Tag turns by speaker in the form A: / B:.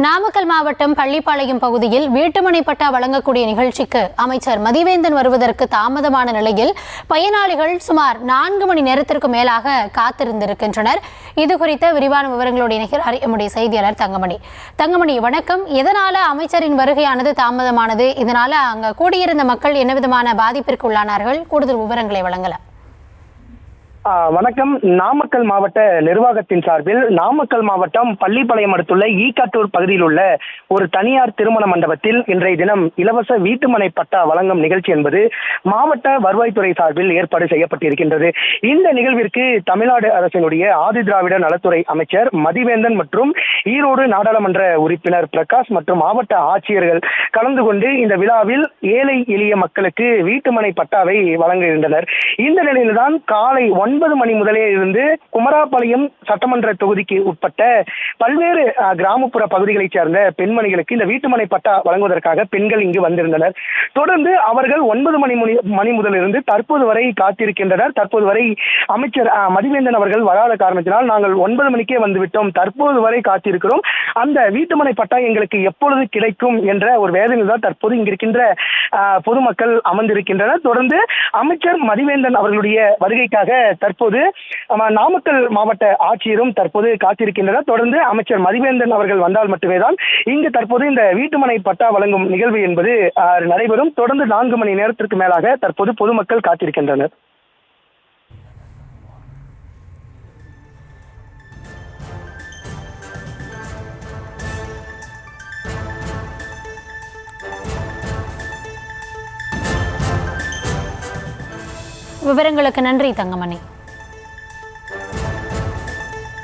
A: நாமக்கல் மாவட்டம் பள்ளிப்பாளையம் பகுதியில் வீட்டுமனை பட்டா வழங்கக்கூடிய நிகழ்ச்சிக்கு அமைச்சர் மதிவேந்தன் வருவதற்கு தாமதமான நிலையில் பயனாளிகள் சுமார் 4 மணி நேரத்திற்கு மேலாக காத்திருந்திருக்கின்றனர். இது குறித்த விரிவான விவரங்களோடு இணைகிறார் எம்முடைய செய்தியாளர் தங்கமணி. வணக்கம். எதனால அமைச்சரின் வருகையானது தாமதமானது? இதனால அங்க கூடியிருந்த மக்கள் என்ன விதமான பாதிப்பிற்கு உள்ளானார்கள்? கூடுதல் விவரங்களை வழங்கலாம்.
B: வணக்கம். நாமக்கல் மாவட்ட நிர்வாகத்தின் சார்பில் நாமக்கல் மாவட்டம் பள்ளிப்பாளையம் அடுத்துள்ள ஈக்காட்டூர் பகுதியில் உள்ள ஒரு தனியார் திருமண மண்டபத்தில் இன்றைய தினம் இலவச வீட்டுமனை பட்டா வழங்கும் நிகழ்ச்சி என்பது மாவட்ட வருவாய்த்துறை சார்பில் ஏற்பாடு செய்யப்பட்டிருக்கின்றது. இந்த நிகழ்விற்கு தமிழ்நாடு அரசினுடைய ஆதிதிராவிட நலத்துறை அமைச்சர் மதிவேந்தன் மற்றும் ஈரோடு நாடாளுமன்ற உறுப்பினர் பிரகாஷ் மற்றும் மாவட்ட ஆட்சியர்கள் கலந்து கொண்டு இந்த விழாவில் ஏழை எளிய மக்களுக்கு வீட்டுமனை பட்டாவை வழங்க இருந்தனர். இந்த நிலையில்தான் காலை 9 மணி முதலே இருந்து குமராபாளையம் சட்டமன்ற தொகுதிக்கு உட்பட்ட பல்வேறு கிராமப்புற பகுதிகளைச் சேர்ந்த பெண்மணிகளுக்கு இந்த வீட்டுமனை பட்டா வழங்குவதற்காக பெண்கள் இங்கு வந்திருந்தனர். தொடர்ந்து அவர்கள் 9 மணி முதலிருந்து தற்போது வரை காத்திருக்கின்றனர். தற்போது வரை அமைச்சர் மதிவேந்தன் அவர்கள் வராத காரணத்தினால் நாங்கள் 9 மணிக்கே வந்துவிட்டோம், தற்போது வரை காத்திருக்கிறோம், அந்த வீட்டுமனை பட்டா எங்களுக்கு எப்பொழுது கிடைக்கும் என்ற ஒரு வேதனையில் தான் தற்போது இங்கிருக்கின்ற பொதுமக்கள் அமர்ந்திருக்கின்றனர். தொடர்ந்து அமைச்சர் மதிவேந்தன் அவர்களுடைய வருகைக்காக தற்போது நாமக்கல் மாவட்ட ஆட்சியரும் தற்போது காத்திருக்கின்றனர். தொடர்ந்து அமைச்சர் மதிவேந்தன் அவர்கள் வந்தால் மட்டுமே தான் இங்கு தற்போது இந்த வீட்டுமனை பட்டா வழங்கும் நிகழ்வு என்பது நடைபெறும். தொடர்ந்து 4 மணி நேரத்திற்கு மேலாக தற்போது பொதுமக்கள் காத்திருக்கின்றனர்.
A: விவரங்களுக்கு நன்றி தங்கமணி.